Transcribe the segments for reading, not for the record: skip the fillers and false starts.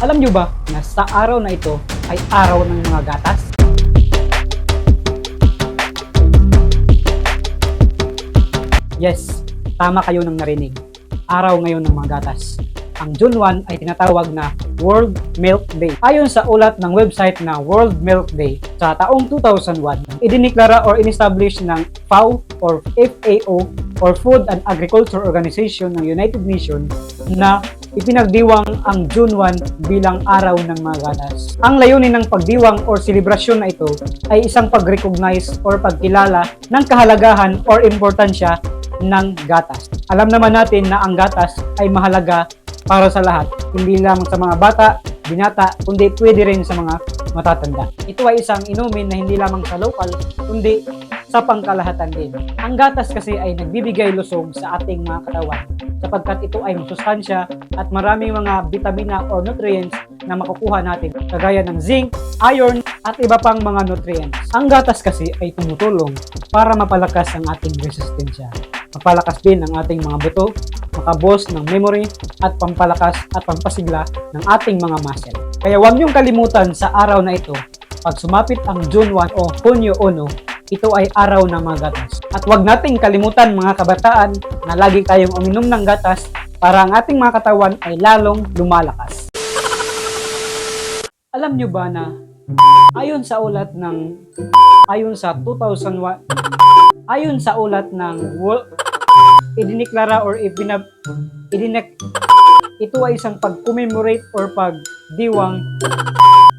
Alam nyo ba na sa araw na ito ay araw ng mga gatas? Yes, tama kayo nang narinig. Araw ngayon ng mga gatas. Ang June 1 ay tinatawag na World Milk Day. Ayon sa ulat ng website na World Milk Day, sa taong 2001, idiniklara or in-establish ng FAO or FAO or Food and Agriculture Organization ng United Nations na ipinagdiwang ang June 1 bilang araw ng mga gatas. Ang layunin ng pagdiwang or selebrasyon na ito ay isang pag-recognize or pagkilala ng kahalagahan or importansya ng gatas. Alam naman natin na ang gatas ay mahalaga para sa lahat, hindi lamang sa mga bata, binata, kundi pwede rin sa mga matatanda. Ito ay isang inumin na hindi lamang sa lokal, kundi sa pangkalahatan din. Ang gatas kasi ay nagbibigay lusog sa ating mga katawan sapagkat ito ay masustansya at maraming mga bitamina o nutrients na makukuha natin kagaya ng zinc, iron at iba pang mga nutrients. Ang gatas kasi ay tumutulong para mapalakas ang ating resistensya. Mapalakas din ang ating mga buto, makaboost ng memory at pampalakas at pampasigla ng ating mga muscle. Kaya huwag niyong kalimutan sa araw na ito, pag sumapit ang June 1 o Hunyo 1, ito ay araw ng mga gatas. At huwag nating kalimutan mga kabataan na lagi tayong uminom ng gatas para ang ating mga katawan ay lalong lumalakas. Alam niyo ba na ayon sa ulat ng idiniklara or ito ay isang pag-commemorate or pagdiwang.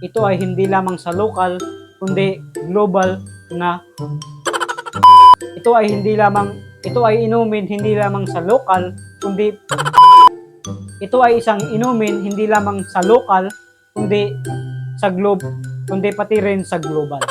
Ito ay hindi lamang sa local kundi global na ito ay inumin hindi lamang sa local kundi ito ay isang inumin hindi lamang sa local kundi sa globe kundi pati rin sa global.